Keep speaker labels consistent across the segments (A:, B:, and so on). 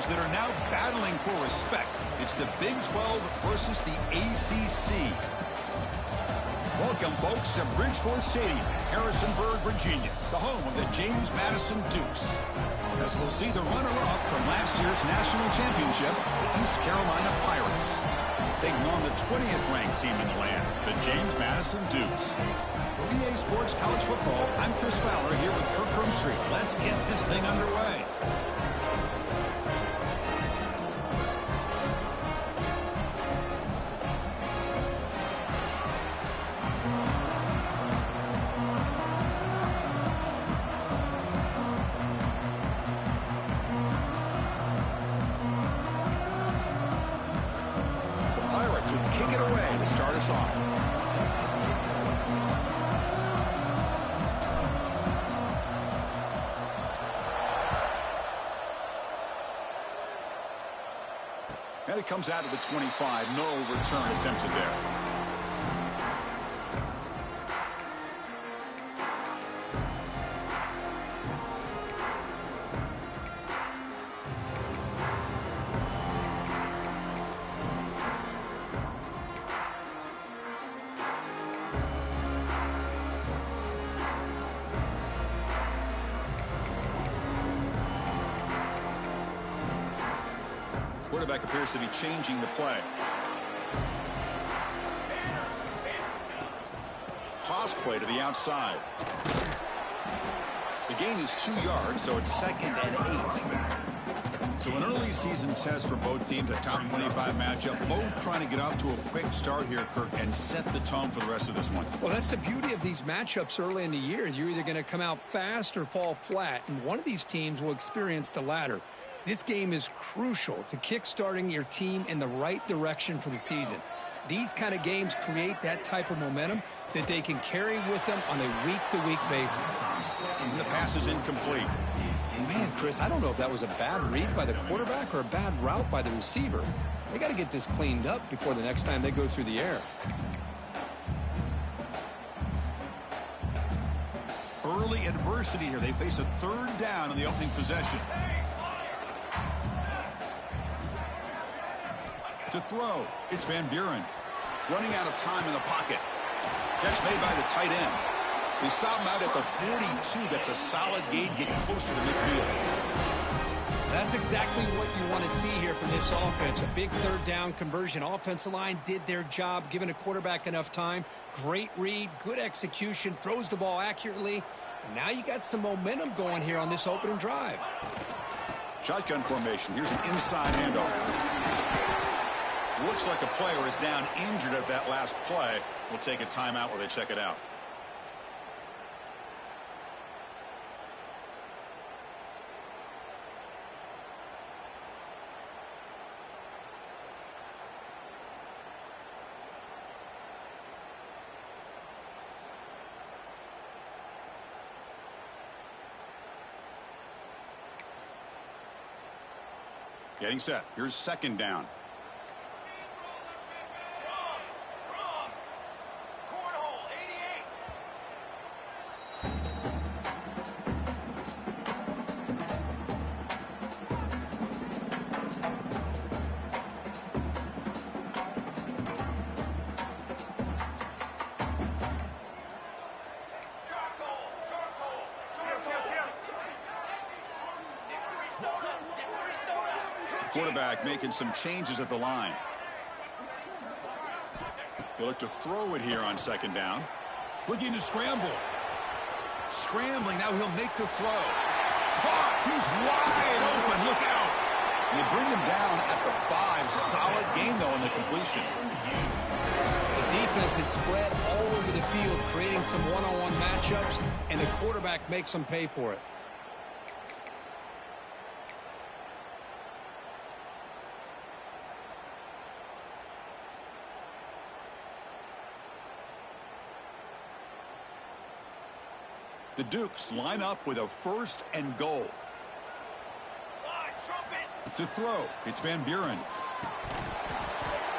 A: conferences that are now battling for respect. It's the Big 12 versus the ACC. Welcome, folks, to Bridgeport Stadium in Harrisonburg, Virginia, the home of the James Madison Dukes. As we'll see the runner-up from last year's national championship, the East Carolina Pirates, taking on the 20th-ranked team in the land, the James Madison Dukes. For EA Sports College Football, I'm Chris Fowler here with Kirk Hermstreet. Let's get this thing underway. Kick it away to start us off. And it comes out of the 25. No return attempted there. Quarterback appears to be changing the play. Toss play to the outside. The gain is 2 yards, so it's 2nd and 8. So an early season test for both teams, a top 25 matchup. Both trying to get off to a quick start here, Kirk, and set the tone for the rest of this one.
B: Well, that's the beauty of these matchups early in the year. You're either going to come out fast or fall flat, and one of these teams will experience the latter. This game is crucial to kick-starting your team in the right direction for the season. These kind of games create that type of momentum that they can carry with them on a week-to-week basis.
A: And the pass is incomplete.
B: Man, Chris, I don't know if that was a bad read by the quarterback or a bad route by the receiver. They got to get this cleaned up before the next time they go through the air.
A: Early adversity here. They face a 3rd down in the opening possession. To throw, it's Van Buren. Running out of time in the pocket. Catch made by the tight end. They stop him out at the 42. That's a solid gain, getting closer to midfield.
B: That's exactly what you want to see here from this offense. A big 3rd down conversion. Offensive line did their job, giving a quarterback enough time. Great read, good execution, throws the ball accurately. And now you got some momentum going here on this opening drive.
A: Shotgun formation. Here's an inside handoff. Looks like a player is down injured at that last play. We'll take a timeout while they check it out. Getting set. Here's 2nd down. Quarterback making some changes at the line. He'll look to throw it here on 2nd down. Looking to scramble. Scrambling, now he'll make the throw. Caught, he's wide open, look out. They bring him down at the 5. Solid gain, though, in the completion.
B: The defense is spread all over the field, creating some one-on-one matchups, and the quarterback makes them pay for it.
A: The Dukes line up with a 1st and goal. To throw, it's Van Buren.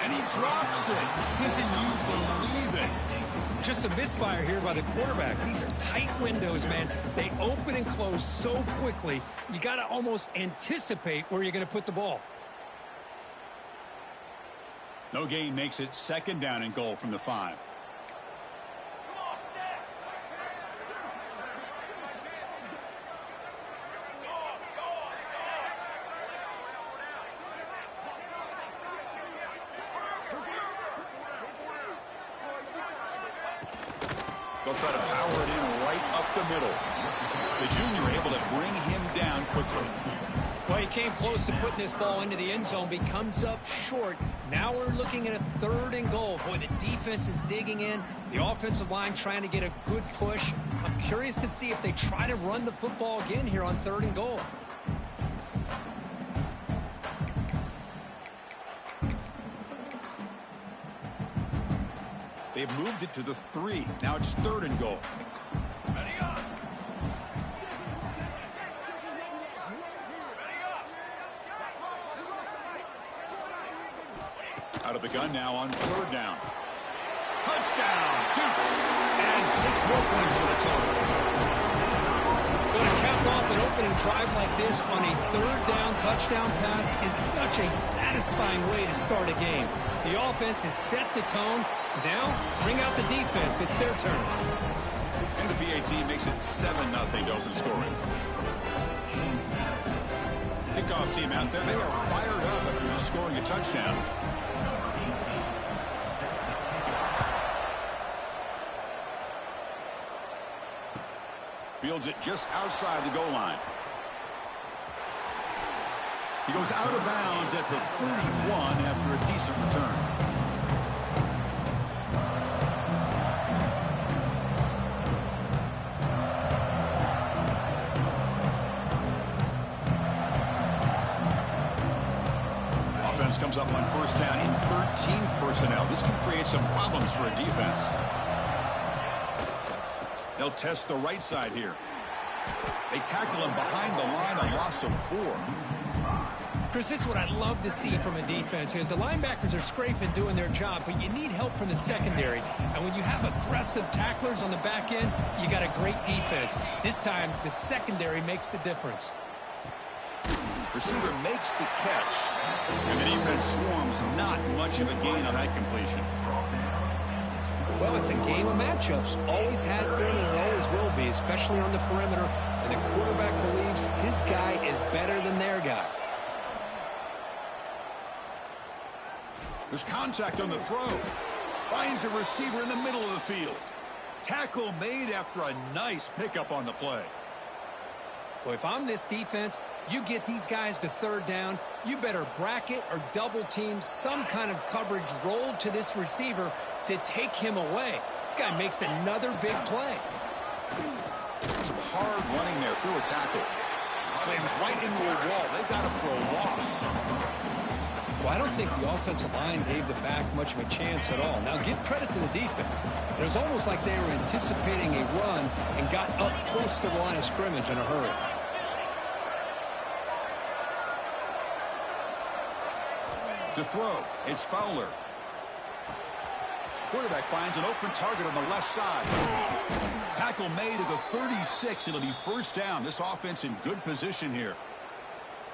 A: And he drops it. Can you believe it?
B: Just a misfire here by the quarterback. These are tight windows, man. They open and close so quickly, you got to almost anticipate where you're going to put the ball.
A: No gain makes it 2nd down and goal from the 5. They'll try to power it in right up the middle. The junior able to bring him down quickly.
B: Well, he came close to putting this ball into the end zone, but he comes up short. Now we're looking at a 3rd and goal. Boy, the defense is digging in. The offensive line trying to get a good push. I'm curious to see if they try to run the football again here on 3rd and goal.
A: They've moved it to the 3. Now it's 3rd and goal. Ready up. Out of the gun now on 3rd down. Touchdown, Dukes. And 6 more points to the total.
B: Going to cap off an opening drive like this on a 3rd down touchdown pass is such a satisfying way to start a game. The offense has set the tone. Now, bring out the defense. It's their turn.
A: And the PAT makes it 7-0 to open scoring. Kickoff team out there. They are fired up after just scoring a touchdown. Fields it just outside the goal line. He goes out of bounds at the 31 after a decent return. Offense comes up on 1st down in 13 personnel. This could create some problems for a defense. They'll test the right side here. They tackle him behind the line, a loss of 4.
B: Chris, this is what I'd love to see from a defense is the linebackers are scraping, doing their job, but you need help from the secondary. And when you have aggressive tacklers on the back end, you got a great defense. This time, the secondary makes the difference.
A: Receiver makes the catch, and the defense swarms. Not much of a gain on that completion.
B: Well, it's a game of matchups. Always has been and it always will be, especially on the perimeter. And the quarterback believes his guy is better than their guy.
A: There's contact on the throw. Finds a receiver in the middle of the field. Tackle made after a nice pickup on the play.
B: Well, if I'm this defense, you get these guys to 3rd down, you better bracket or double team some kind of coverage rolled to this receiver to take him away. This guy makes another big play.
A: Some hard running there through a tackle. Slams right into a wall. They've got him for a loss.
B: Well, I don't think the offensive line gave the back much of a chance at all. Now, give credit to the defense. It was almost like they were anticipating a run and got up close to the line of scrimmage in a hurry.
A: To throw, it's Fowler. Quarterback finds an open target on the left side. Tackle made at the 36. It'll be 1st down. This offense in good position here.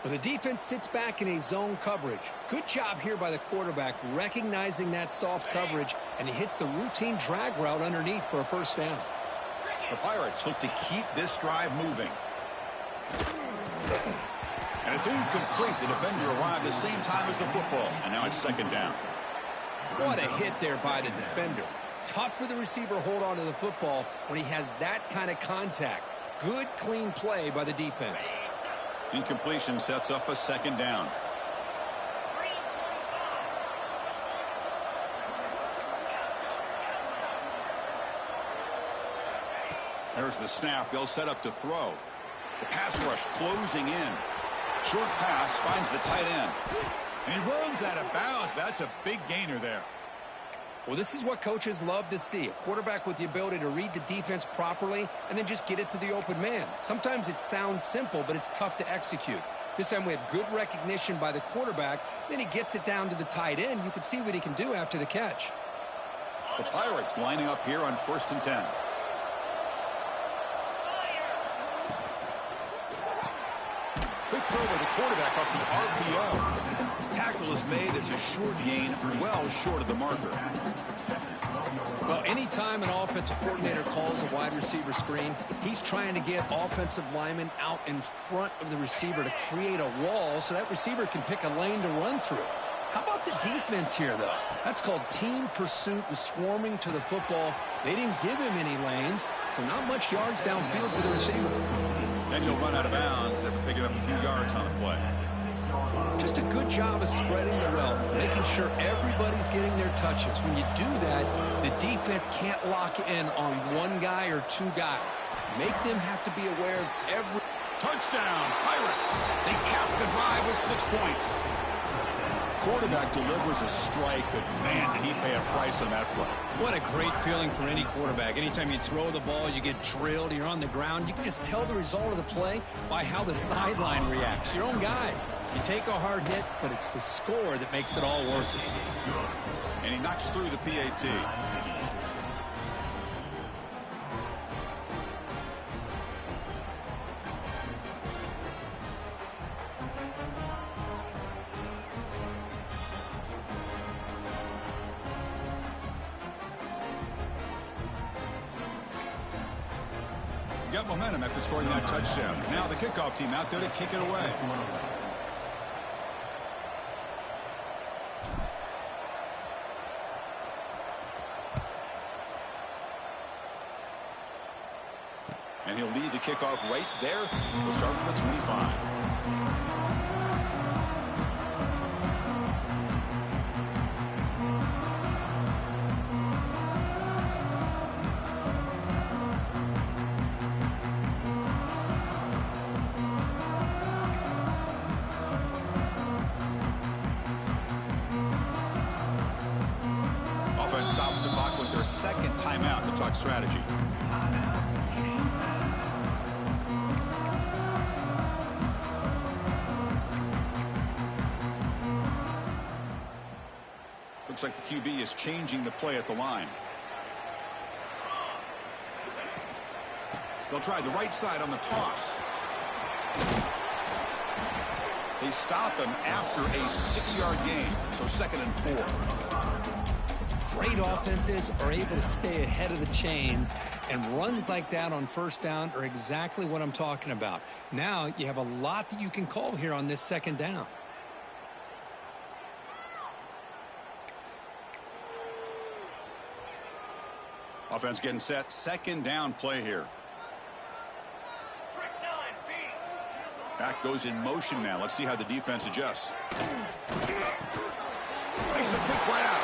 B: Well, the defense sits back in a zone coverage. Good job here by the quarterback recognizing that soft coverage, and he hits the routine drag route underneath for a 1st down.
A: The Pirates look to keep this drive moving. And it's incomplete. The defender arrived the same time as the football, and now it's 2nd down.
B: What a hit there by the defender. Tough for the receiver to hold on to the football when he has that kind of contact. Good, clean play by the defense.
A: Incompletion sets up a 2nd down. There's the snap. They'll set up to throw. The pass rush closing in. Short pass finds the tight end. And he runs out of bounds. That's a big gainer there.
B: Well, this is what coaches love to see. A quarterback with the ability to read the defense properly and then just get it to the open man. Sometimes it sounds simple, but it's tough to execute. This time we have good recognition by the quarterback. Then he gets it down to the tight end. You can see what he can do after the catch.
A: The Pirates lining up here on 1st and 10. Quick throw by the quarterback off the RPO. Tackle is made. It's a short gain, well short of the marker.
B: Well, anytime an offensive coordinator calls a wide receiver screen, he's trying to get offensive linemen out in front of the receiver to create a wall so that receiver can pick a lane to run through. How about the defense here, though? That's called team pursuit and swarming to the football. They didn't give him any lanes, so not much yards downfield for the receiver.
A: And he'll run out of bounds after picking up a few yards on the play.
B: Just a good job of spreading the wealth, making sure everybody's getting their touches. When you do that, the defense can't lock in on one guy or two guys. Make them have to be aware of every...
A: Touchdown, Pirates! They cap the drive with 6 points. Quarterback delivers a strike, but man, did he pay a price on that play.
B: What a great feeling for any quarterback. Anytime you throw the ball, you get drilled, you're on the ground. You can just tell the result of the play by how the sideline reacts. Your own guys. You take a hard hit, but it's the score that makes it all worth it.
A: And he knocks through the PAT. Got momentum after scoring that touchdown. Now the kickoff team out there to kick it away. And he'll lead the kickoff right there. He'll start from the 25. Offense stops the clock with their second timeout to talk strategy. Looks like the QB is changing the play at the line. They'll try the right side on the toss. They stop him after a 6-yard gain, so 2nd and 4.
B: Great offenses are able to stay ahead of the chains, and runs like that on 1st down are exactly what I'm talking about. Now you have a lot that you can call here on this 2nd down.
A: Offense getting set. 2nd down play here. Back goes in motion now. Let's see how the defense adjusts. Makes a quick grab.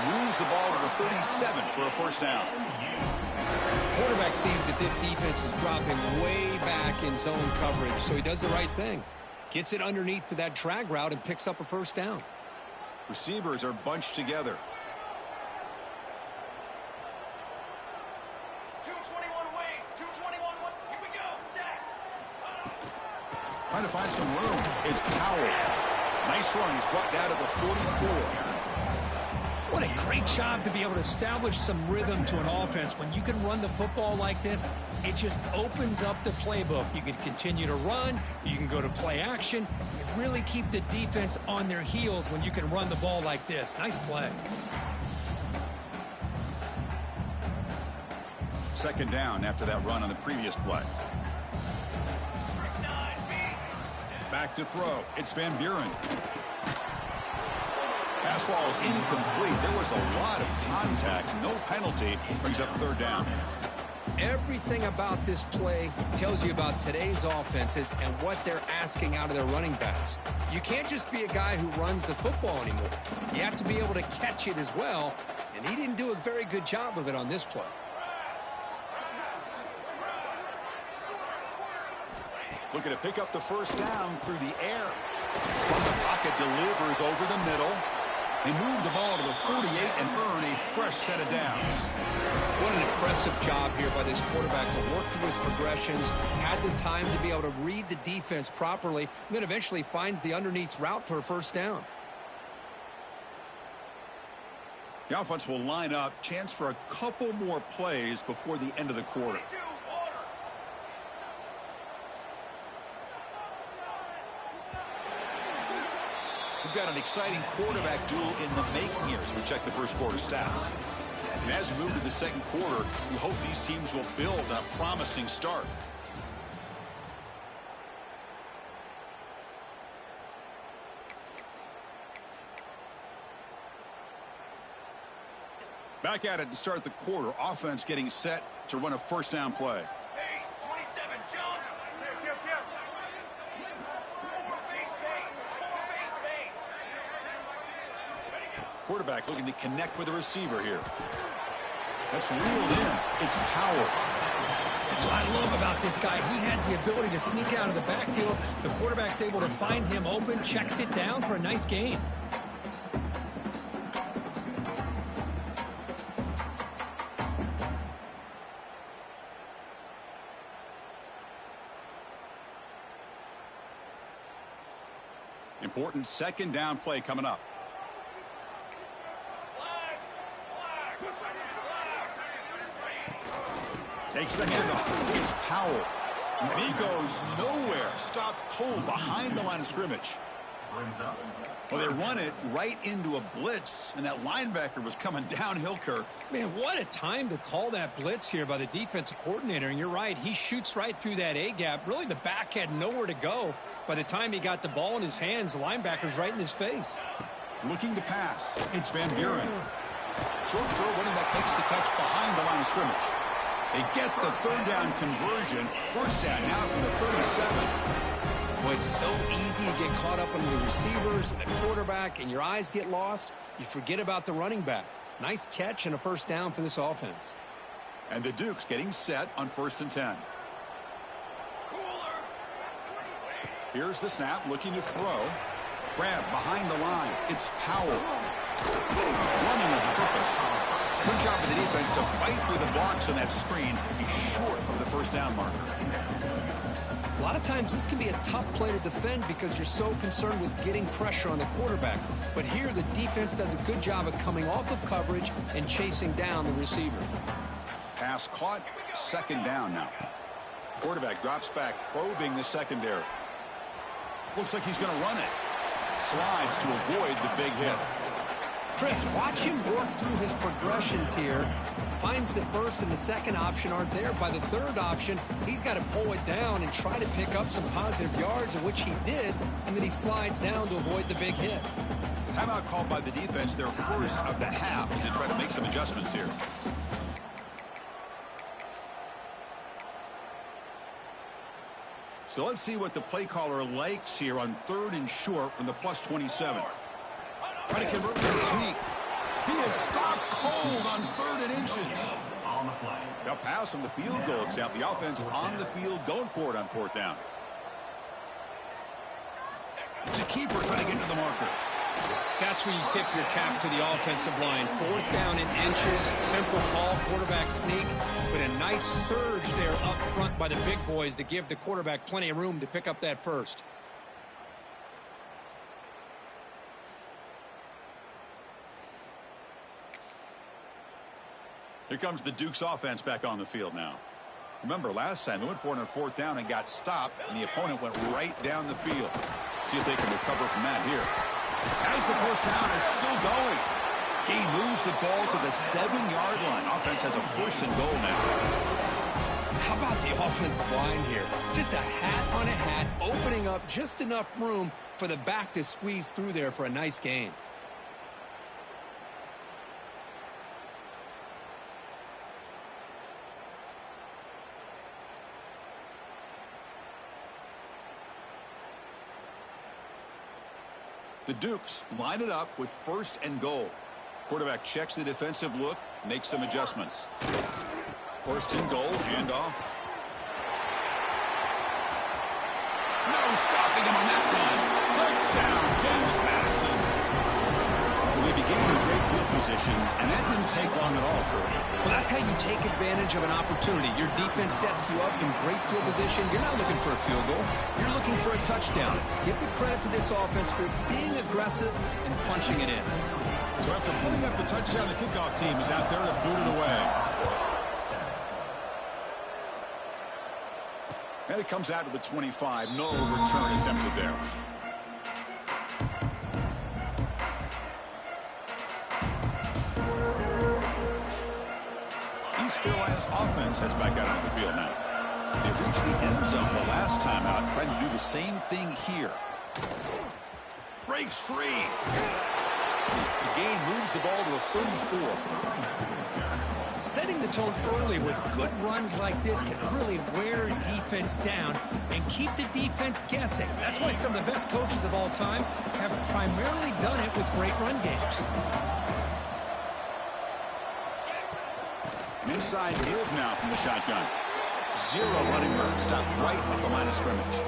A: Moves the ball to the 37 for a 1st down.
B: Quarterback sees that this defense is dropping way back in zone coverage, so he does the right thing. Gets it underneath to that drag route and picks up a 1st down.
A: Receivers are bunched together.
C: 221 wing, 221, here we go, sack.
A: Trying to find some room. It's Powell. Nice run. He's brought down to the 44.
B: What a great job to be able to establish some rhythm to an offense. When you can run the football like this, it just opens up the playbook. You can continue to run. You can go to play action. You really keep the defense on their heels when you can run the ball like this. Nice play.
A: 2nd down after that run on the previous play. Back to throw. It's Van Buren. Pass ball is incomplete. There was a lot of contact. No penalty. Brings up 3rd down.
B: Everything about this play tells you about today's offenses and what they're asking out of their running backs. You can't just be a guy who runs the football anymore. You have to be able to catch it as well, and he didn't do a very good job of it on this play.
A: Looking to pick up the 1st down through the air. From the pocket, delivers over the middle. They move the ball to the 48 and earn a fresh set of downs.
B: What an impressive job here by this quarterback to work through his progressions, had the time to be able to read the defense properly, and then eventually finds the underneath route for a first down.
A: The offense will line up. Chance for a couple more plays before the end of the quarter. We've got an exciting quarterback duel in the making here as we check the first quarter stats. And as we move to the second quarter, we hope these teams will build a promising start. Back at it to start the quarter. Offense getting set to run a first down play.
C: Base, 27, John.
A: Quarterback looking to connect with the receiver here. That's reeled in. It's power.
B: That's what I love about this guy. He has the ability to sneak out of the backfield. The quarterback's able to find him open, checks it down for a nice gain.
A: Important second down play coming up. Takes the handoff. It's Powell. And he goes nowhere. Stopped cold behind the line of scrimmage. Well, they run it right into a blitz, and that linebacker was coming downhill, Kirk.
B: Man, what a time to call that blitz here by the defensive coordinator. And you're right, he shoots right through that A-gap. Really, the back had nowhere to go. By the time he got the ball in his hands, the linebacker's right in his face.
A: Looking to pass. It's Van Buren. Short throw, running back makes the catch behind the line of scrimmage. They get the third down conversion. First down now from the 37.
B: Boy, it's so easy to get caught up on the receivers and the quarterback, and your eyes get lost. You forget about the running back. Nice catch and a first down for this offense.
A: And the Dukes getting set on 1st and 10. Here's the snap, looking to throw. Grab behind the line. It's Powell. Running with purpose. Good job of the defense to fight through the blocks on that screen. He's short of the first down marker.
B: A lot of times this can be a tough play to defend because you're so concerned with getting pressure on the quarterback. But here the defense does a good job of coming off of coverage and chasing down the receiver.
A: Pass caught. Second down now. Quarterback drops back, probing the secondary. Looks like he's going to run it. Slides to avoid the big hit.
B: Chris, watch him work through his progressions here. Finds the first and the second option aren't there. By the third option, he's got to pull it down and try to pick up some positive yards, in which he did, and then he slides down to avoid the big hit.
A: Timeout called by the defense, their first of the half, as they try to make some adjustments here. So let's see what the play caller likes here on 3rd and short from the plus 27. Try to convert with a sneak. He is stopped cold on 3rd and inches. They'll pass on the field goal attempt. The offense on the field going for it on 4th down. It's a keeper trying to get to the marker.
B: That's where you tip your cap to the offensive line. 4th down in inches. Simple call, quarterback sneak. But a nice surge there up front by the big boys to give the quarterback plenty of room to pick up that first.
A: Here comes the Dukes offense back on the field now. Remember, last time they went for it on 4th down and got stopped, and the opponent went right down the field. See if they can recover from that here. As the first down is still going. He moves the ball to the 7-yard line. Offense has a 1st and goal now.
B: How about the offensive line here? Just a hat on a hat, opening up just enough room for the back to squeeze through there for a nice gain.
A: The Dukes line it up with 1st and goal. Quarterback checks the defensive look, makes some adjustments. 1st and goal, handoff. No stopping him on that run. Touchdown, James Madison. Well, they position, and that didn't take long at all, Curry.
B: Well, that's how you take advantage of an opportunity. Your defense sets you up in great field position. You're not looking for a field goal. You're looking for a touchdown. Give the credit to this offense for being aggressive and punching it in.
A: So after putting up the touchdown, the kickoff team is out there to boot it away. And it comes out to the 25. No return attempted there. East Carolina's offense has back out onto the field now. They reached the end zone the last time out, trying to do the same thing here. Breaks free. The gain moves the ball to the 34.
B: Setting the tone early with good runs like this can really wear a defense down and keep the defense guessing. That's why some of the best coaches of all time have primarily done it with great run games.
A: An inside give now from the shotgun. Zero running room. Stopped right at the line of scrimmage.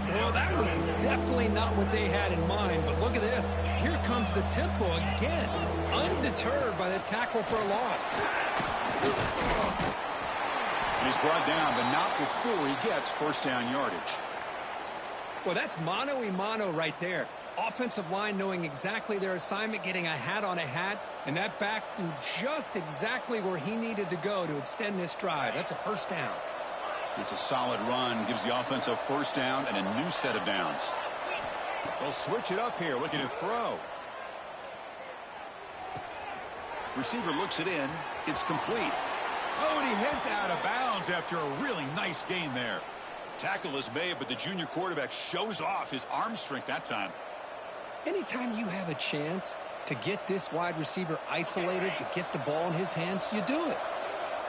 B: Well, that was definitely not what they had in mind, but look at this. Here comes the tempo again, undeterred by the tackle for a loss.
A: And he's brought down, but not before he gets first down yardage.
B: Well, that's mano-a-mano right there. Offensive line knowing exactly their assignment, getting a hat on a hat, and that back to just exactly where he needed to go to extend this drive. That's a first down.
A: It's a solid run, gives the offense a first down and a new set of downs. They'll switch it up here, looking to throw. Receiver looks it in. It's complete. Oh, and he heads out of bounds after a really nice gain there. Tackle is made, but the junior quarterback shows off his arm strength that time.
B: Anytime you have a chance to get this wide receiver isolated, to get the ball in his hands, you do it.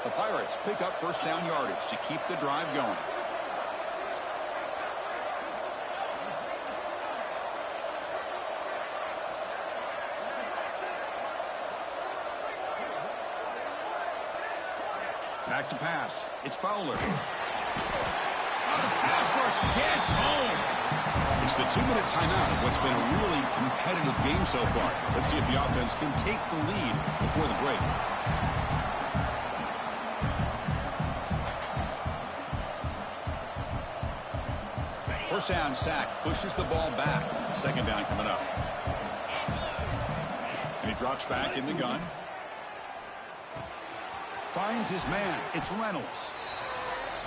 A: The Pirates pick up first down yardage to keep the drive going. Back to pass. It's Fowler. The pass rush gets home. It's the 2-minute timeout of what's been a really competitive game so far. Let's see if the offense can take the lead before the break. First down sack, pushes the ball back. Second down coming up. And he drops back in the gun. Finds his man. It's Reynolds.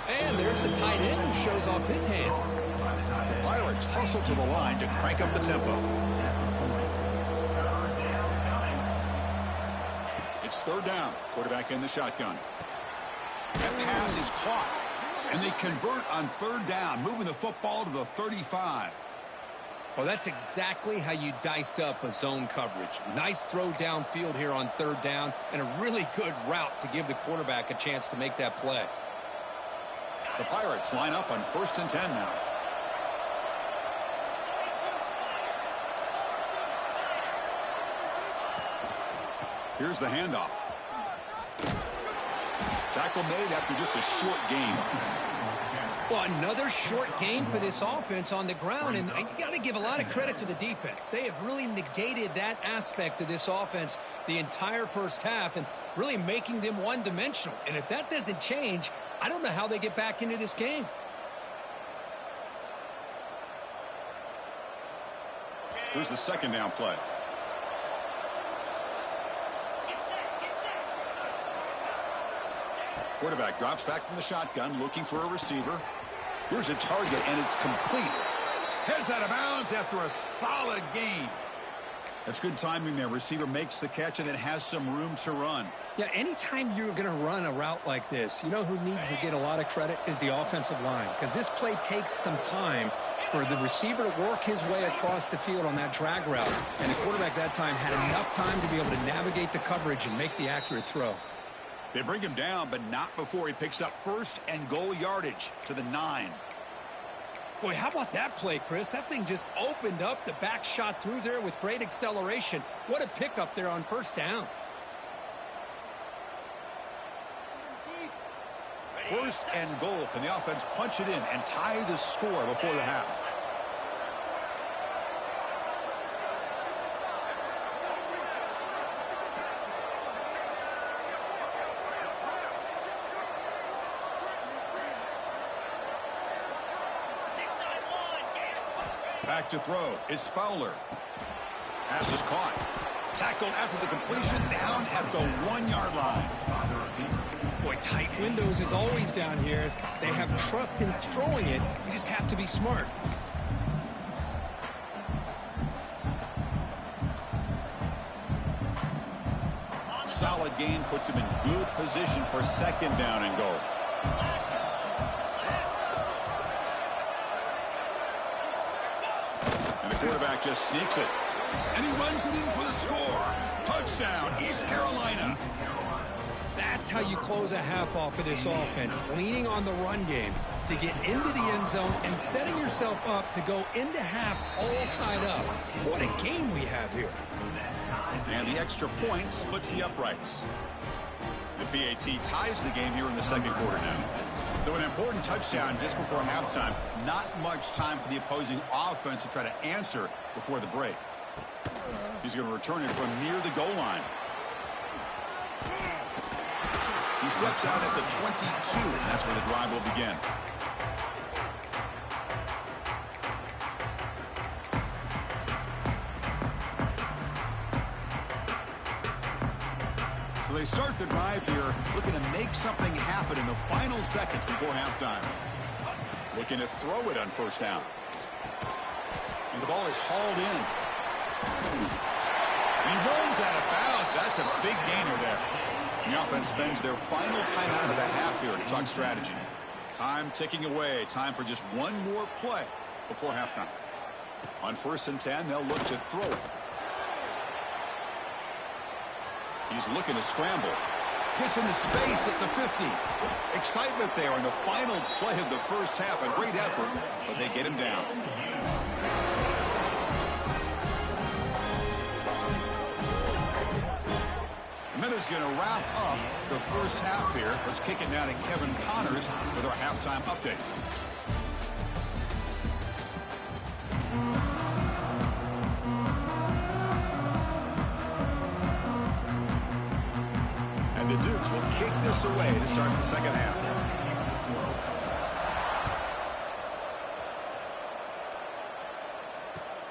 B: And there's the tight end who shows off his hands.
A: The Pirates hustle to the line to crank up the tempo. It's third down. Quarterback in the shotgun. That pass is caught. And they convert on third down, moving the football to the 35.
B: Well, that's exactly how you dice up a zone coverage. Nice throw downfield here on third down, and a really good route to give the quarterback a chance to make that play.
A: The Pirates line up on 1st and 10 now. Here's the handoff. Tackle made after just a short game.
B: Well, another short game for this offense on the ground, and you got to give a lot of credit to the defense. They have really negated that aspect of this offense the entire first half and really making them one-dimensional. And if that doesn't change, I don't know how they get back into this game.
A: Here's the second down play. Quarterback drops back from the shotgun, looking for a receiver. Here's a target, and it's complete. Heads out of bounds after a solid gain. That's good timing there. Receiver makes the catch and then has some room to run.
B: Yeah, anytime you're going to run a route like this, you know who needs to get a lot of credit is the offensive line, because this play takes some time for the receiver to work his way across the field on that drag route. And the quarterback that time had enough time to be able to navigate the coverage and make the accurate throw.
A: They bring him down, but not before he picks up first and goal yardage to the 9.
B: Boy, how about that play, Chris? That thing just opened up. The back shot through there with great acceleration. What a pickup there on first down.
A: First and goal. Can the offense punch it in and tie the score before the half? Back to throw. It's Fowler. Pass is caught. Tackled after the completion, down at the 1-yard line.
B: Boy, tight windows is always down here. They have trust in throwing it. You just have to be smart.
A: Solid gain puts him in good position for 2nd down and goal. And the quarterback just sneaks it. And he runs it in for the score. Touchdown, East Carolina.
B: That's how you close a half off of this offense, leaning on the run game to get into the end zone and setting yourself up to go into half all tied up. What a game we have here.
A: And the extra point splits the uprights. The PAT ties the game here in the 2nd quarter now. So an important touchdown just before halftime. Not much time for the opposing offense to try to answer before the break. He's going to return it from near the goal line. He steps out at the 22, and that's where the drive will begin. So they start the drive here, looking to make something happen in the final seconds before halftime. Looking to throw it on 1st down. And the ball is hauled in. He rolls out of bounds. That's a big gainer there. The offense spends their final timeout of the half here to talk strategy. Time ticking away. Time for just one more play before halftime. On 1st and 10, they'll look to throw it. He's looking to scramble. Gets into space at the 50. Excitement there in the final play of the 1st half. A great effort, but they get him down. The minute's going to wrap up the 1st half here. Let's kick it down to Kevin Connors with our halftime update. And the Dukes will kick this away to start the 2nd half.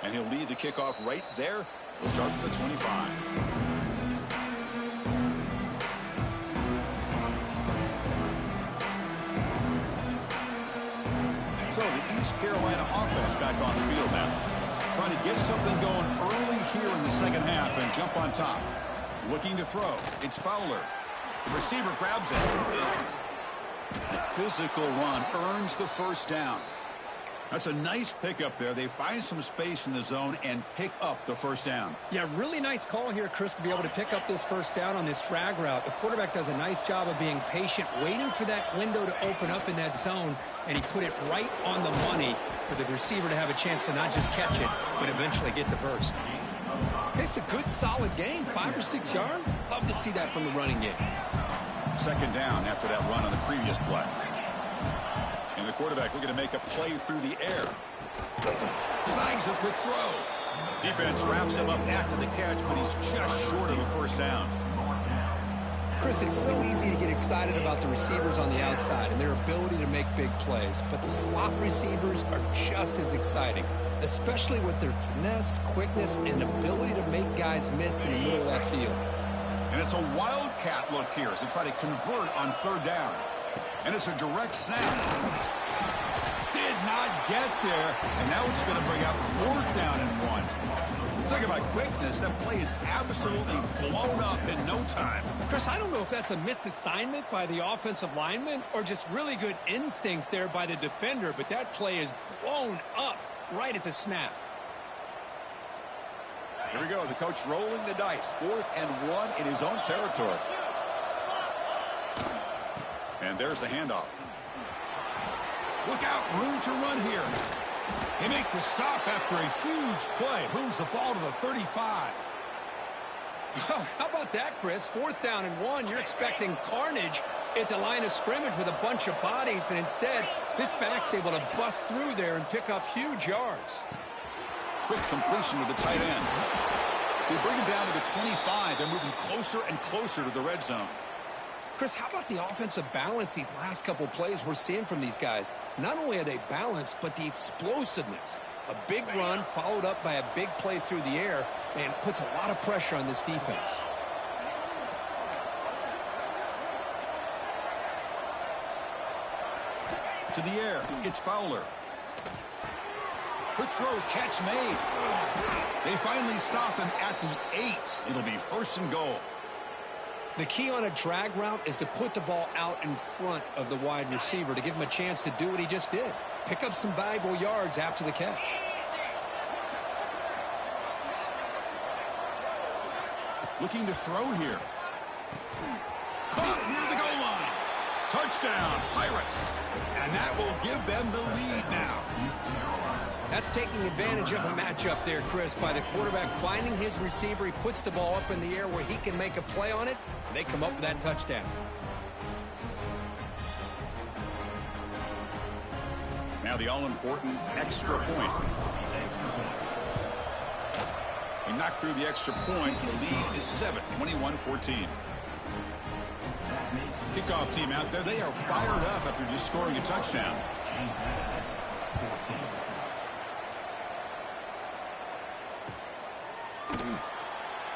A: And he'll lead the kickoff right there. We'll start with the 25. So the East Carolina offense back on the field now. Trying to get something going early here in the 2nd half and jump on top. Looking to throw. It's Fowler. The receiver grabs it. Physical run earns the 1st down. That's a nice pickup there. They find some space in the zone and pick up the 1st down.
B: Yeah, really nice call here, Chris, to be able to pick up this 1st down on this drag route. The quarterback does a nice job of being patient, waiting for that window to open up in that zone, and he put it right on the money for the receiver to have a chance to not just catch it, but eventually get the 1st. It's a good, solid game, 5 or 6 yards. Love to see that from the running game.
A: 2nd down after that run on the previous play. And the quarterback looking to make a play through the air. Snags a quick throw. Defense wraps him up after the catch, but he's just short of a 1st down.
B: Chris, it's so easy to get excited about the receivers on the outside and their ability to make big plays, but the slot receivers are just as exciting, especially with their finesse, quickness, and ability to make guys miss in the middle of that field.
A: And it's a wildcat look here as they try to convert on 3rd down. And it's a direct snap. Did not get there. And now it's going to bring up 4th down and 1. Talk about quickness. That play is absolutely blown up in no time.
B: Chris, I don't know if that's a misassignment by the offensive lineman or just really good instincts there by the defender, but that play is blown up right at the snap.
A: Here we go. The coach rolling the dice. 4th and 1 in his own territory. And there's the handoff. Look out, room to run here. They make the stop after a huge play. Moves the ball to the 35.
B: How about that, Chris? 4th down and 1. You're expecting carnage at the line of scrimmage with a bunch of bodies, and instead, this back's able to bust through there and pick up huge yards.
A: Quick completion to the tight end. They bring him down to the 25. They're moving closer and closer to the red zone.
B: Chris, how about the offensive balance these last couple plays we're seeing from these guys? Not only are they balanced, but the explosiveness. A big run followed up by a big play through the air, and puts a lot of pressure on this defense.
A: To the air, it's Fowler. Quick throw, catch made. They finally stop him at the 8. It'll be 1st and goal.
B: The key on a drag route is to put the ball out in front of the wide receiver to give him a chance to do what he just did. Pick up some valuable yards after the catch.
A: Looking to throw here. Caught near the goal line. Touchdown, Pirates. And that will give them the lead now.
B: That's taking advantage of a matchup there, Chris, by the quarterback finding his receiver. He puts the ball up in the air where he can make a play on it, and they come up with that touchdown.
A: Now the all-important extra point. He knocked through the extra point. The lead is 7, 21-14. Kickoff team out there. They are fired up after just scoring a touchdown.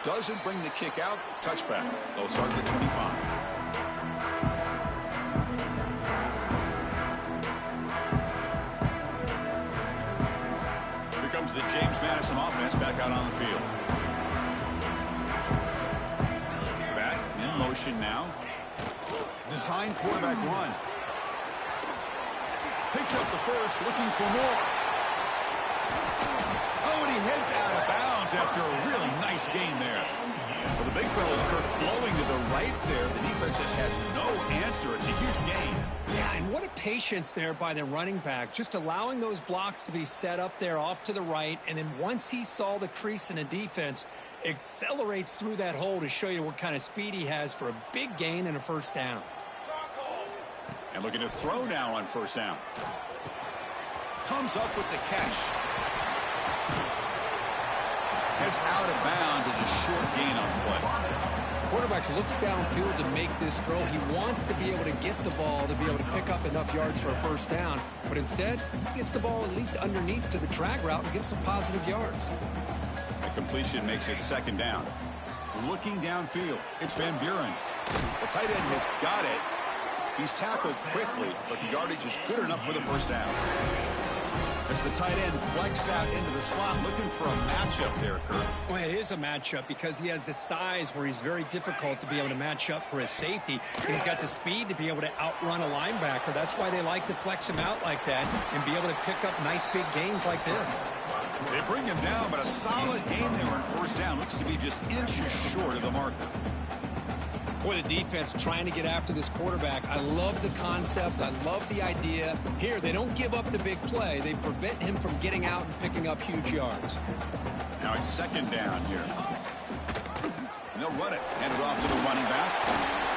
A: Doesn't bring the kick out. Touchback. They'll start at the 25. Here comes the James Madison offense back out on the field. Back in motion now. Design quarterback run. Picks up the first, looking for more. Oh, and he heads out of bounds after a really nice gain there. Well, the big fella's Kirk flowing to the right there. The defense just has no answer. It's a huge gain.
B: Yeah, and what a patience there by the running back. Just allowing those blocks to be set up there off to the right. And then once he saw the crease in the defense, accelerates through that hole to show you what kind of speed he has for a big gain and a 1st down.
A: And looking to throw now on 1st down. Comes up with the catch. Heads out of bounds as a short gain on the play.
B: Quarterback looks downfield to make this throw. He wants to be able to get the ball to be able to pick up enough yards for a 1st down. But instead, he gets the ball at least underneath to the drag route and gets some positive yards.
A: The completion makes it 2nd down. Looking downfield, it's Van Buren. The tight end has got it. He's tackled quickly, but the yardage is good enough for the 1st down. As the tight end flex out into the slot, looking for a matchup there, Kirk.
B: Well, it is a matchup because he has the size where he's very difficult to be able to match up for his safety. And he's got the speed to be able to outrun a linebacker. That's why they like to flex him out like that and be able to pick up nice big gains like this.
A: They bring him down, but a solid gain there on 1st down. Looks to be just inches short of the marker.
B: Boy, the defense trying to get after this quarterback. I love the concept. I love the idea. Here, they don't give up the big play. They prevent him from getting out and picking up huge yards.
A: Now it's 2nd down here. And they'll run it. Hand it off to the running back.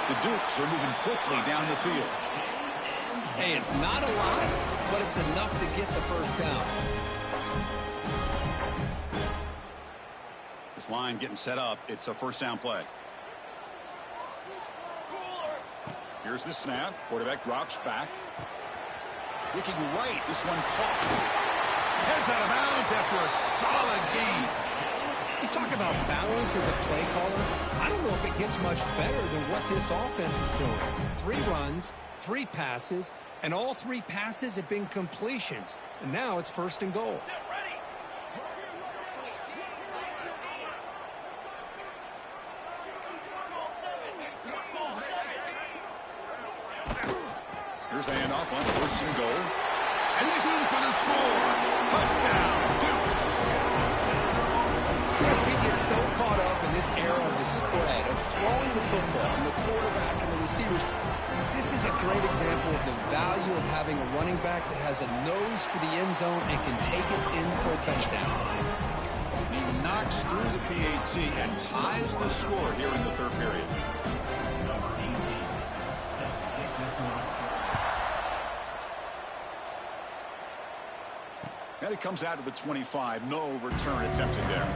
A: The Dukes are moving quickly down the field.
B: Hey, it's not a lot, but it's enough to get the 1st down.
A: This line getting set up. It's a 1st down play. Here's the snap. Quarterback drops back. Looking right. This one caught. Heads out of bounds after a solid gain.
B: You talk about balance as a play caller. I don't know if it gets much better than what this offense is doing. 3 runs, 3 passes, and all 3 passes have been completions. And now it's 1st and goal.
A: Here's the handoff on 1st and goal. And he's in for the score. Touchdown, Dukes.
B: Chris, we get so caught up in this era of the spread, of throwing the football, and the quarterback and the receivers. This is a great example of the value of having a running back that has a nose for the end zone and can take it in for a touchdown.
A: He knocks through the PAT and ties the score here in the 3rd period. And it comes out to the 25. No return attempted there.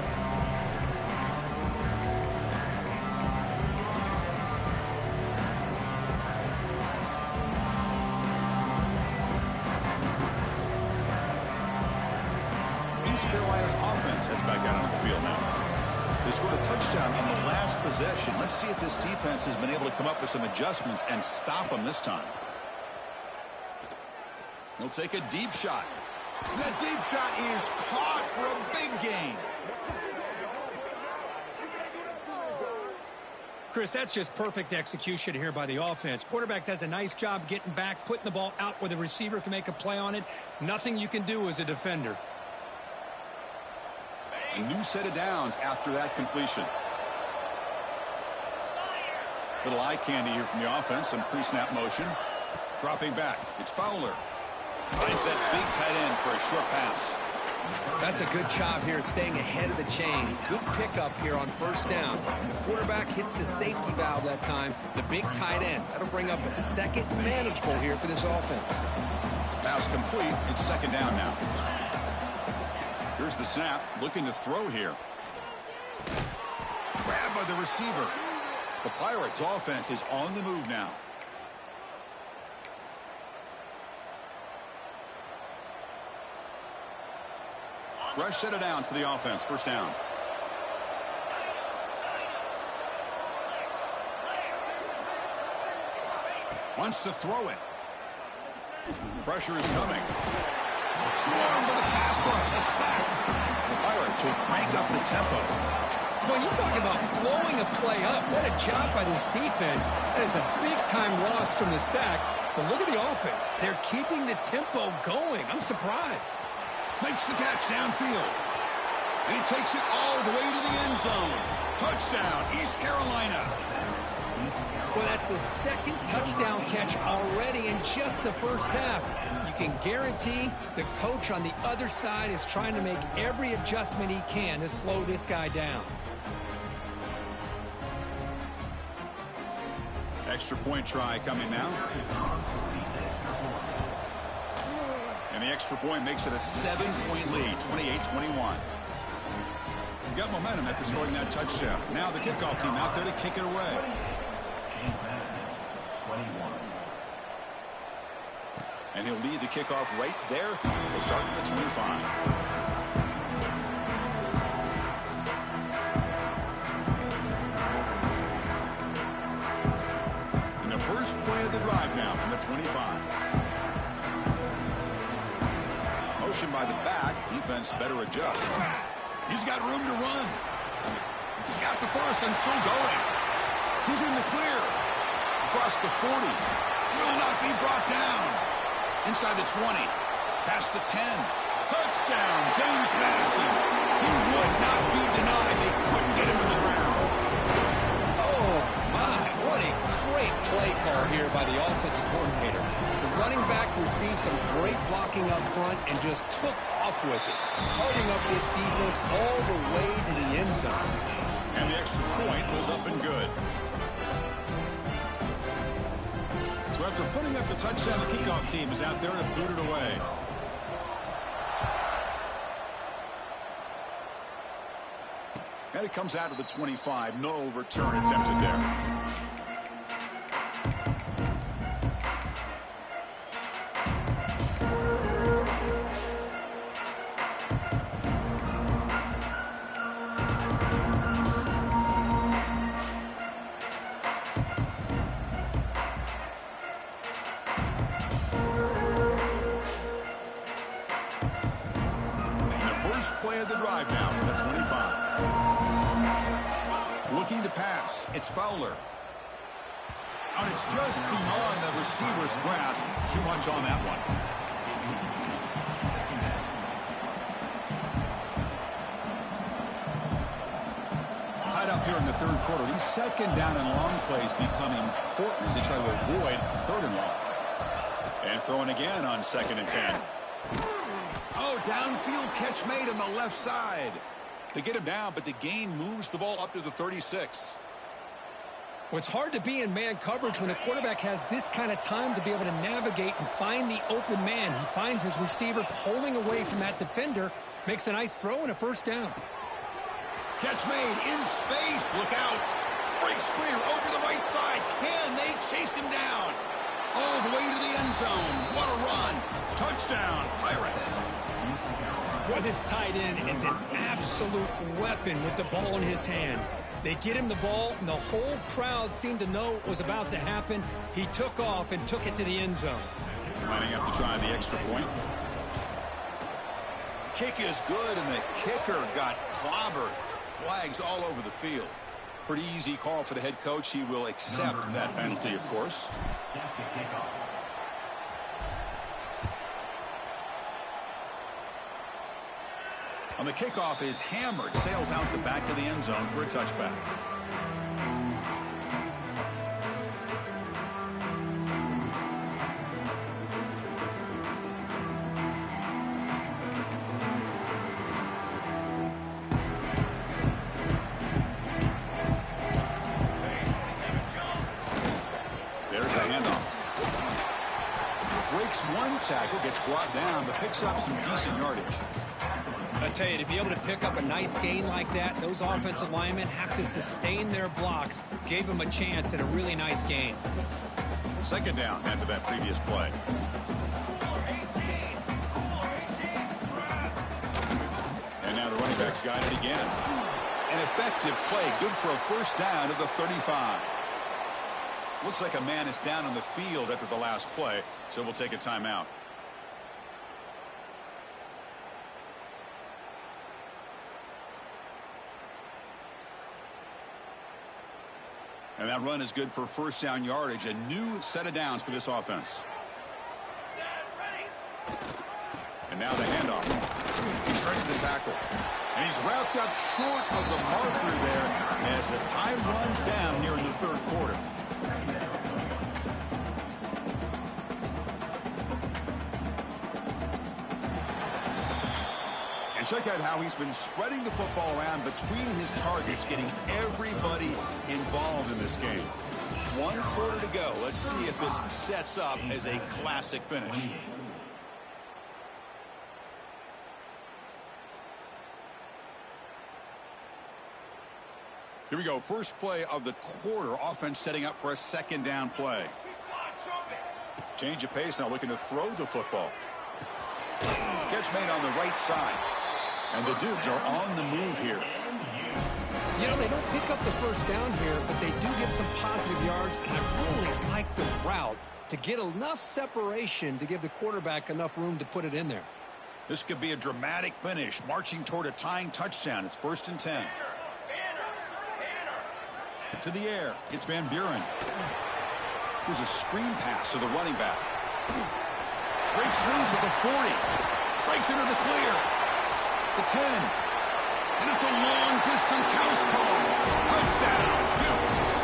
A: offense heads back out onto the field now. They scored a touchdown on the last possession. Let's see if this defense has been able to come up with some adjustments and stop them this time. He'll take a deep shot. That deep shot is caught for a big gain.
B: Chris, that's just perfect execution here by the offense. Quarterback does a nice job getting back, putting the ball out where the receiver can make a play on it. Nothing you can do as a defender.
A: A new set of downs after that completion. Little eye candy here from the offense. Some pre-snap motion. Dropping back. It's Fowler. Finds that big tight end for a short pass.
B: That's a good job here, staying ahead of the chains. Good pickup here on first down. The quarterback hits the safety valve that time. The big tight end. That'll bring up a second manageable here for this offense.
A: Pass complete. It's second down now. Here's the snap. Looking to throw here. Grabbed by the receiver. The Pirates' offense is on the move now. Fresh set of downs for the offense. First down. Wants to throw it. Pressure is coming. Swarmed by the pass rush. A sack. The Pirates will crank up the tempo.
B: Well, you talk about blowing a play up. What a job by this defense. That is a big-time loss from the sack. But look at the offense. They're keeping the tempo going. I'm surprised.
A: Makes the catch downfield. And he takes it all the way to the end zone. Touchdown, East Carolina.
B: Well, that's the second touchdown catch already in just the first half. You can guarantee the coach on the other side is trying to make every adjustment he can to slow this guy down.
A: Extra point try coming now. And the extra point makes it a 7-point lead, 28-21. You got momentum after scoring that touchdown. Now the kickoff team out there to kick it away. And he'll lead the kickoff right there. We'll start at the 25. And the first play of the drive now from the 25. Motion by the back. Defense better adjust. He's got room to run. He's got the first and still going. He's in the clear. Across the 40. Will not be brought down. Inside the 20. Past the 10. Touchdown, James Madison. He would not be denied. They couldn't get him to the ground.
B: Oh, my. What a great play call here by the offensive coordinator. The running back received some great blocking up front and just took off with it, carting up this defense all the way to the end zone.
A: And the extra point goes up and good. So after putting up the touchdown, the kickoff team is out there to boot it away. And it comes out of the 25. No return attempted there. Play of the drive now from the 25. Looking to pass. It's Fowler. And it's just beyond the receiver's grasp. Too much on that one. Tied up here in the third quarter. These second down and long plays become important as they try to avoid third and long. And throwing again on 2nd and 10. Oh, downfield catch made on the left side. They get him down, but the gain moves the ball up to the 36.
B: Well, it's hard to be in man coverage when a quarterback has this kind of time to be able to navigate and find the open man. He finds his receiver pulling away from that defender, makes a nice throw and a first down.
A: Catch made in space. Look out. Breaks clear over the right side. Can they chase him down? All the way to the end zone. What a run. Touchdown, Pirates.
B: Boy, this tight end is an absolute weapon with the ball in his hands. They get him the ball, and the whole crowd seemed to know what was about to happen. He took off and took it to the end zone.
A: Lining up to try the extra point. Kick is good, and the kicker got clobbered. Flags all over the field. Pretty easy call for the head coach. He will accept that penalty, of course. On the kickoff is hammered, sails out the back of the end zone for a touchback. There's a handoff. Breaks one tackle, gets brought down, but picks up some decent yardage.
B: I tell you, to be able to pick up a nice gain like that, those offensive linemen have to sustain their blocks. Gave them a chance at a really nice gain.
A: Second down after that previous play. And now the running back's got it again. An effective play, good for a first down at the 35. Looks like a man is down on the field after the last play, so we'll take a timeout. And that run is good for first down yardage. A new set of downs for this offense. And now the handoff. He shreds the tackle. And he's wrapped up short of the marker there as the time runs down here in the third quarter. And check out how he's been spreading the football around between his targets, getting everybody involved in this game. 1 quarter to go. Let's see if this sets up as a classic finish. Here we go. First play of the quarter. Offense setting up for a second down play. Change of pace now, looking to throw the football. Catch made on the right side. And the Dukes are on the move here.
B: You know, they don't pick up the first down here, but they do get some positive yards, and I really like the route to get enough separation to give the quarterback enough room to put it in there.
A: This could be a dramatic finish, marching toward a tying touchdown. It's 1st and 10. To the air. It's Van Buren. Here's a screen pass to the running back. Breaks loose at the 40. Breaks into the clear. The 10. And it's a long-distance house call. Touchdown, Dukes.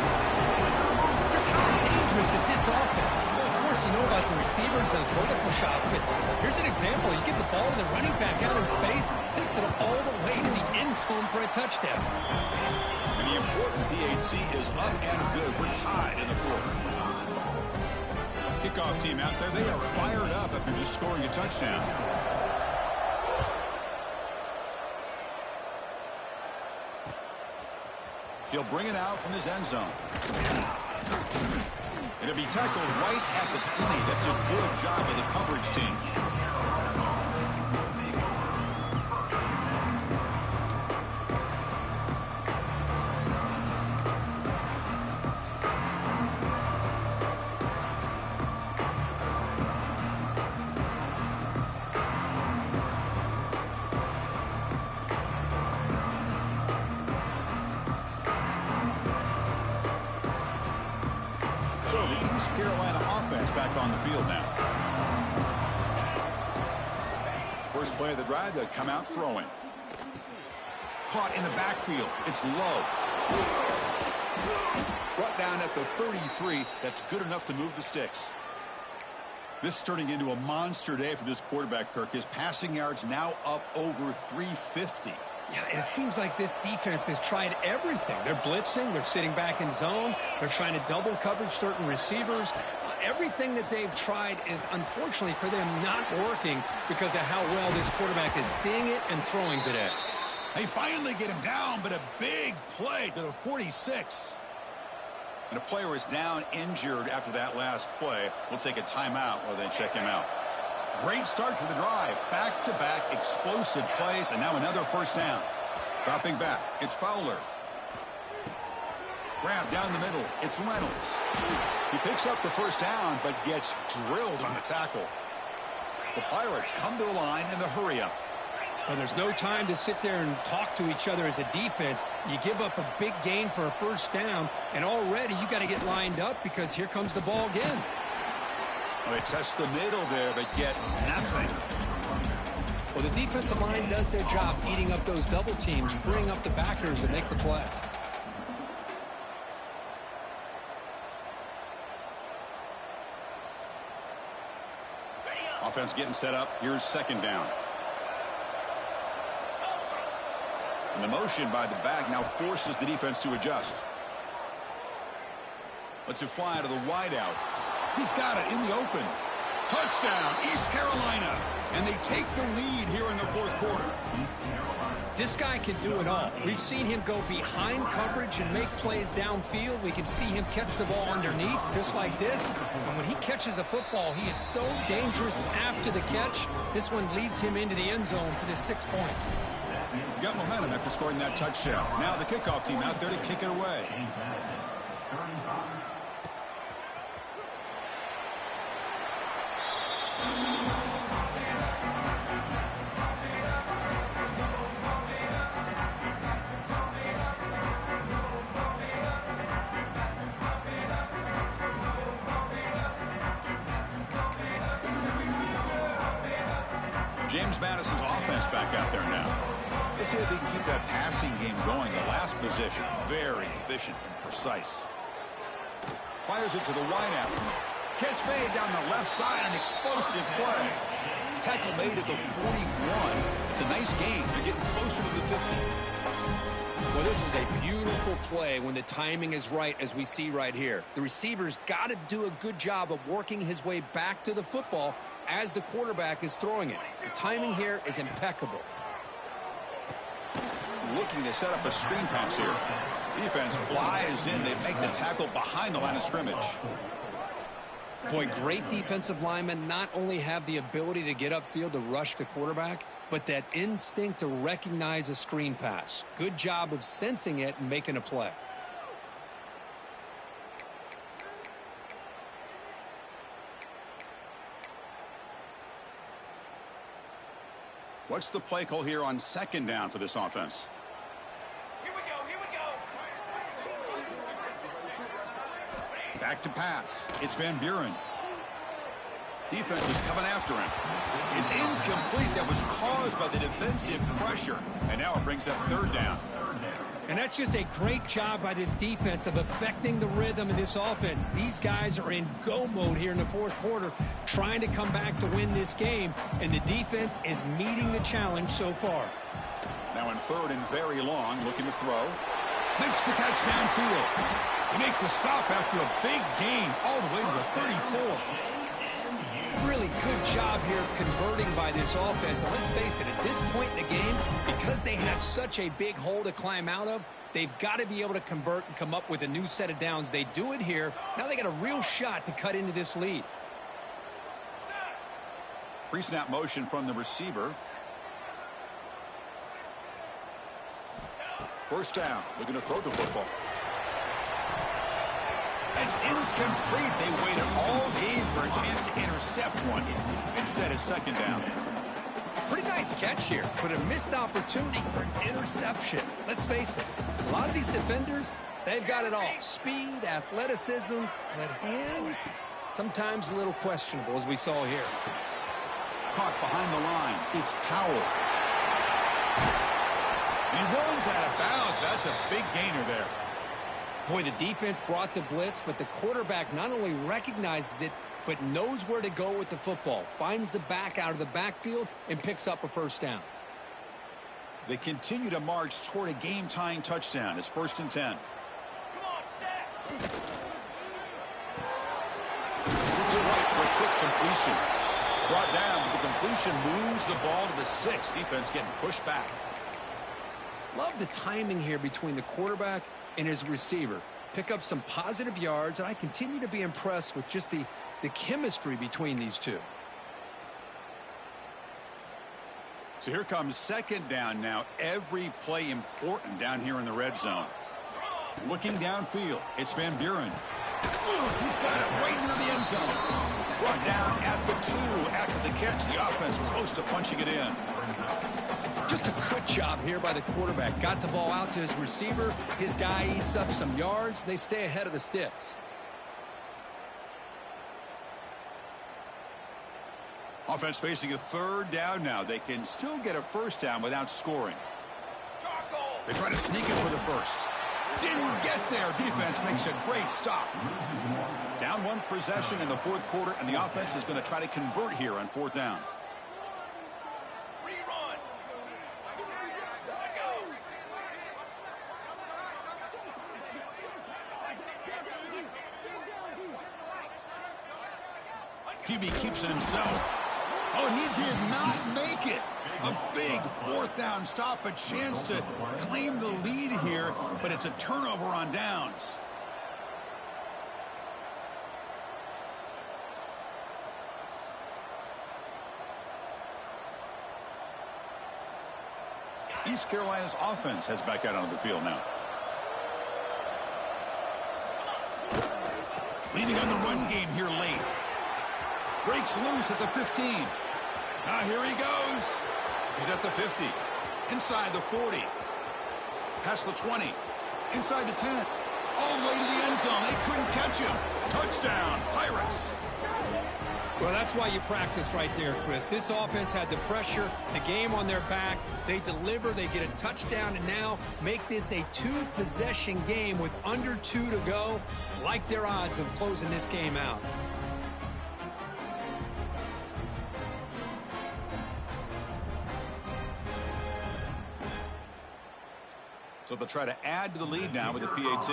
B: Just how dangerous is this offense? Well, of course, you know about the receivers, those vertical shots, but here's an example. You get the ball to the running back out in space, takes it all the way to the end zone for a touchdown.
A: And the important PAT is up and good. We're tied in the fourth. Kickoff team out there, they are fired up after just scoring a touchdown. He'll bring it out from his end zone. It'll be tackled right at the 20. That's a good job of the coverage team. So the East Carolina offense back on the field now. First play of the drive, they come out throwing. Caught in the backfield. It's low. Brought down at the 33. That's good enough to move the sticks. This is turning into a monster day for this quarterback, Kirk. His passing yards now up over 350.
B: Yeah, and it seems like this defense has tried everything. They're blitzing. They're sitting back in zone. They're trying to double coverage certain receivers. Everything that they've tried is, unfortunately for them, not working because of how well this quarterback is seeing it and throwing today.
A: They finally get him down, but a big play to the 46. And a player is down injured after that last play. We'll take a timeout while they check him out. Great start to the drive. Back-to-back explosive plays, and now another first down. Dropping back, it's Fowler. Grab down the middle, it's Reynolds. He picks up the first down, but gets drilled on the tackle. The Pirates come to the line in the hurry-up.
B: Well, there's no time to sit there and talk to each other as a defense. You give up a big gain for a first down, and already you got to get lined up because here comes the ball again.
A: Well, they test the middle there, but get nothing.
B: Well, the defensive line does their job eating up those double teams, freeing up the backers to make the play.
A: Offense getting set up. Here's second down. And the motion by the back now forces the defense to adjust. Lets it fly to the wideout. He's got it in the open. Touchdown, East Carolina. And they take the lead here in the fourth quarter.
B: This guy can do it all. We've seen him go behind coverage and make plays downfield. We can see him catch the ball underneath, just like this. And when he catches a football, he is so dangerous after the catch. This one leads him into the end zone for the 6 points.
A: Got momentum after scoring that touchdown. Now the kickoff team out there to kick it away. James Madison's offense back out there now. Let's see if they can keep that passing game going. The last possession, very efficient and precise. Fires it to the wideout. Catch made down the left side, an explosive play. Tackle made at the 41. It's a nice game. They're getting closer to the 50.
B: Well, this is a beautiful play when the timing is right, as we see right here. The receiver's got to do a good job of working his way back to the football as the quarterback is throwing it. The timing here is impeccable.
A: Looking to set up a screen pass here. Defense flies in. They make the tackle behind the line of scrimmage.
B: Boy, great defensive linemen not only have the ability to get upfield to rush the quarterback, but that instinct to recognize a screen pass. Good job of sensing it and making a play.
A: What's the play call here on second down for this offense?
C: Here we go, here we go.
A: Back to pass. It's Van Buren. Defense is coming after him. It's incomplete. That was caused by the defensive pressure. And now it brings up third down.
B: And that's just a great job by this defense of affecting the rhythm of this offense. These guys are in go mode here in the fourth quarter, trying to come back to win this game, and the defense is meeting the challenge so far.
A: Now in third and very long, looking to throw. Makes the catch downfield. They make the stop after a big gain all the way to the 34.
B: Really good job here of converting by this offense. And let's face it, at this point in the game, because they have such a big hole to climb out of, they've got to be able to convert and come up with a new set of downs. They do it here. Now they got a real shot to cut into this lead.
A: Pre-snap motion from the receiver. First down. Looking to throw the football. It's incomplete. They waited all game for a chance to intercept one. Instead, it's second down.
B: Pretty nice catch here, but a missed opportunity for an interception. Let's face it, a lot of these defenders, they've got it all. Speed, athleticism, but hands, sometimes a little questionable, as we saw here.
A: Caught behind the line. It's Powell. And he runs out of bounds. That's a big gainer there.
B: Boy, the defense brought the blitz, but the quarterback not only recognizes it, but knows where to go with the football. Finds the back out of the backfield and picks up a first down.
A: They continue to march toward a game-tying touchdown. It's 1st and 10.
C: Come on, set.
A: Looks right for a quick completion. Brought down, but the completion moves the ball to the 6. Defense getting pushed back.
B: Love the timing here between the quarterback and his receiver. Pick up some positive yards, and I continue to be impressed with just the chemistry between these two.
A: So here comes second down now. Every play important down here in the red zone. Looking downfield, it's Van Buren. He's got it right near the end zone. Brought down at the 2 after the catch. The offense close to punching it in.
B: Just a good job here by the quarterback. Got the ball out to his receiver. His guy eats up some yards. They stay ahead of the sticks.
A: Offense facing a third down now. They can still get a first down without scoring. They try to sneak it for the first. Didn't get there. Defense makes a great stop. Down 1 possession in the fourth quarter, and the offense is going to try to convert here on fourth down. QB keeps it himself. Oh, and he did not make it. A big fourth down stop, a chance to claim the lead here, but it's a turnover on downs. East Carolina's offense heads back out onto the field now. Leaning on the run game here late. Breaks loose at the 15. Now here he goes. He's at the 50. Inside the 40. Past the 20. Inside the 10. All the way to the end zone. They couldn't catch him. Touchdown, Pirates.
B: Well, that's why you practice right there, Chris. This offense had the pressure, the game on their back. They deliver, they get a touchdown, and now make this a 2-possession game with under 2 to go. Like their odds of closing this game out.
A: So they'll try to add to the lead now with a PAT.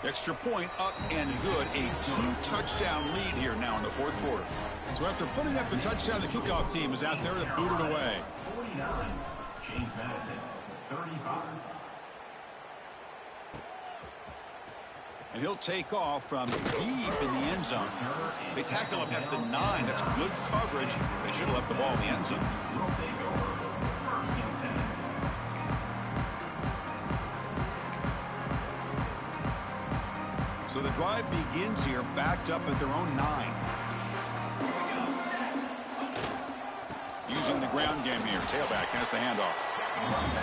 A: Extra point up and good. A 2-touchdown lead here now in the fourth quarter. So after putting up a touchdown, the kickoff team is out there to boot it away.
D: 49, James Madison, 35.
A: And he'll take off from deep in the end zone. They tackle him at the 9. That's good coverage. They should have left the ball in the end zone. So the drive begins here, backed up at their own 9. Using the ground game here. Tailback has the handoff.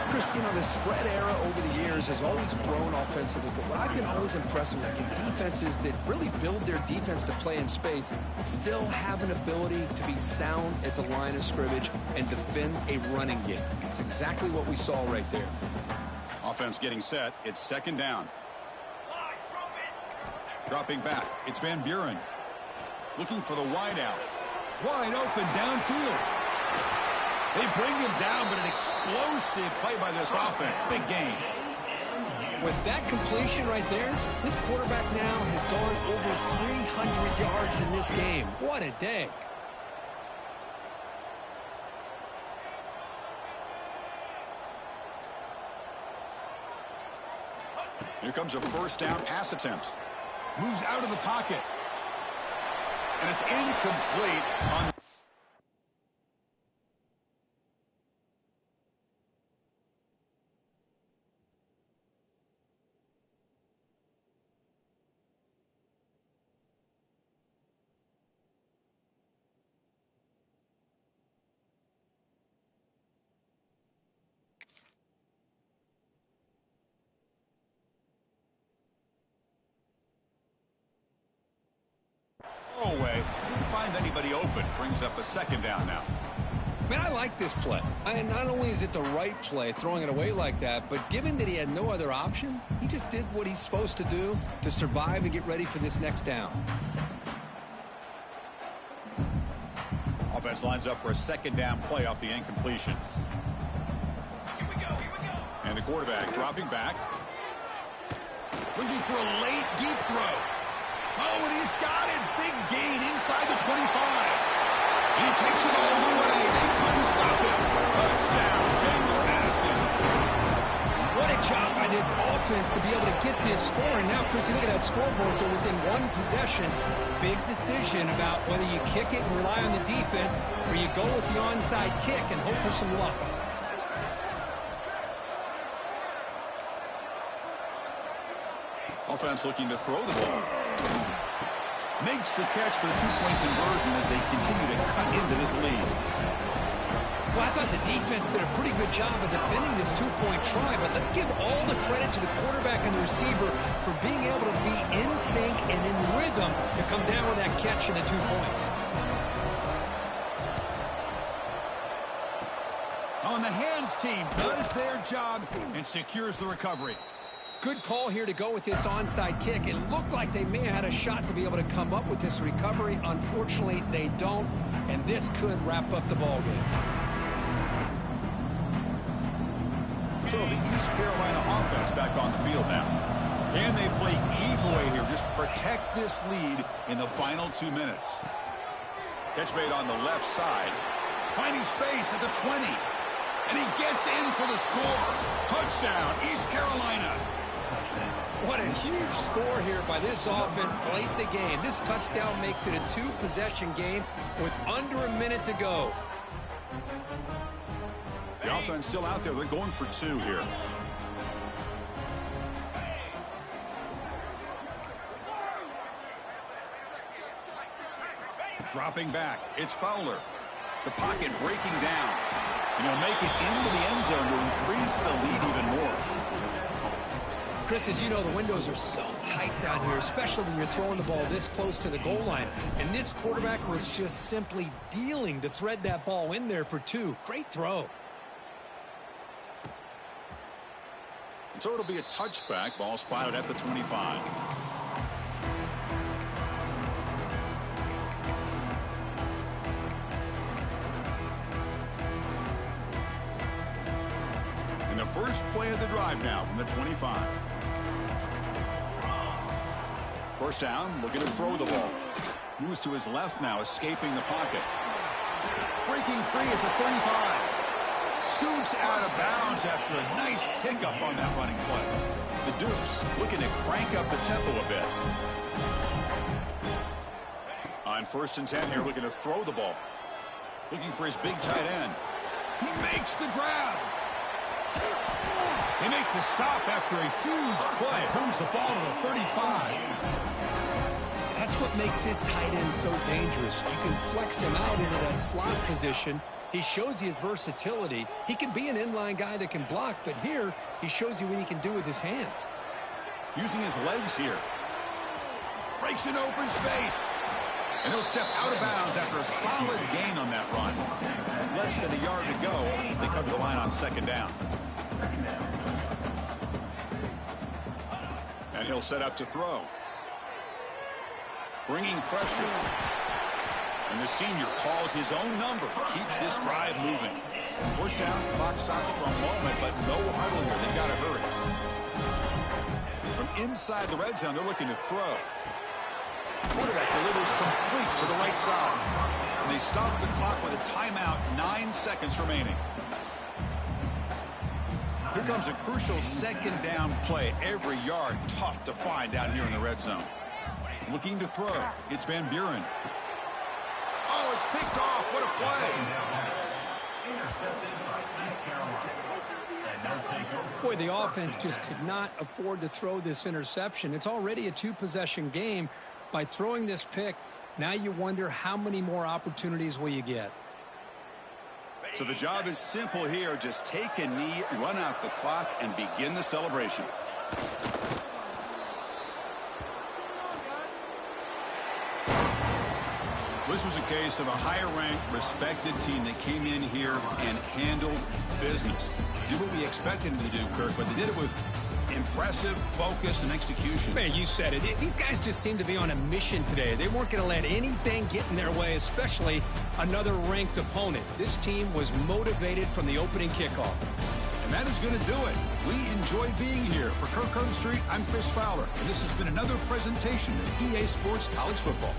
B: Chris, you know, the spread era over the years has always grown offensively, but what I've been always impressed with in defenses that really build their defense to play in space still have an ability to be sound at the line of scrimmage and defend a running game. It's exactly what we saw right there.
A: Offense getting set. It's second down. Dropping back. It's Van Buren. Looking for the wide out. Wide open downfield. They bring him down, but an explosive play by this offense. Big game.
B: With that completion right there, this quarterback now has gone over 300 yards in this game. What a day.
A: Here comes a first down pass attempt. Moves out of the pocket. And it's incomplete on away. Didn't find anybody open. Brings up a second down now.
B: Man, I like this play. Not only is it the right play, throwing it away like that, but given that he had no other option, he just did what he's supposed to do to survive and get ready for this next down.
A: Offense lines up for a second down play off the incompletion.
C: Here we go.
A: And the quarterback dropping back. Looking for a late, deep throw. Oh, and he's got it. Big gain inside the 25. He takes it all the way. They couldn't stop him. Touchdown, James Madison.
B: What a job by this offense to be able to get this score. And now, Chris, you look at that scoreboard. They're within 1 possession. big decision about whether you kick it and rely on the defense or you go with the onside kick and hope for some luck.
A: Offense looking to throw the ball. Makes the catch for the two-point conversion as they continue to cut into this lead.
B: Well, I thought the defense did a pretty good job of defending this two-point try, but let's give all the credit to the quarterback and the receiver for being able to be in sync and in rhythm to come down with that catch and the 2 points.
A: On the hands team does their job and secures the recovery.
B: Good call here to go with this onside kick. It looked like they may have had a shot to be able to come up with this recovery. Unfortunately, they don't, and this could wrap up the ballgame.
A: So the East Carolina offense back on the field now. Can they play key boy here? Just protect this lead in the final 2 minutes. Catch made on the left side. Finding space at the 20. And he gets in for the score. Touchdown, East Carolina.
B: What a huge score here by this offense late in the game. This touchdown makes it a 2-possession game with under a minute to go.
A: The offense still out there. They're going for 2 here. Dropping back. It's Fowler. The pocket breaking down. And he'll make it into the end zone to increase the lead even more.
B: Chris, as you know, the windows are so tight down here, especially when you're throwing the ball this close to the goal line. And this quarterback was just simply dealing to thread that ball in there for 2. Great throw.
A: And so it'll be a touchback. Ball spotted at the 25. And the first play of the drive now from the 25. First down, looking to throw the ball. Moves to his left now, escaping the pocket. Breaking free at the 35. Scoots out of bounds after a nice pickup on that running play. The Dukes looking to crank up the tempo a bit. On 1st and 10 here, looking to throw the ball. Looking for his big tight end. He makes the grab. They make the stop after a huge play. Moves the ball to the 35.
B: That's what makes this tight end so dangerous. You can flex him out into that slot position. He shows you his versatility. He can be an inline guy that can block, but here he shows you what he can do with his hands.
A: Using his legs here. Breaks an open space. And he'll step out of bounds after a solid gain on that run. Less than a yard to go as they cover the line on 2nd down. And he'll set up to throw. Bringing pressure. And the senior calls his own number. Keeps this drive moving. First down, the clock stops for a moment, but no huddle here. They've got to hurry. From inside the red zone, they're looking to throw. Quarterback delivers complete to the right side. And they stop the clock with a timeout, 9 seconds remaining. Here comes a crucial 2nd down play. Every yard tough to find down here in the red zone. Looking to throw. It's Van Buren. Oh, it's picked off. What a play.
D: Intercepted by East Carolina. And they'll take over.
B: Boy, the offense just could not afford to throw this interception. It's already a 2-possession game. By throwing this pick, now you wonder how many more opportunities will you get.
A: So the job is simple here. Just take a knee, run out the clock, and begin the celebration. This was a case of a higher-ranked, respected team that came in here and handled business. Did what we expected them to do, Kirk, but they did it with impressive focus and execution.
B: Man, you said it. These guys just seem to be on a mission today. They weren't going to let anything get in their way, especially another ranked opponent. This team was motivated from the opening kickoff.
A: And that is going to do it. We enjoyed being here. For Kirk Herbstreit, I'm Chris Fowler, and this has been another presentation of EA Sports College Football.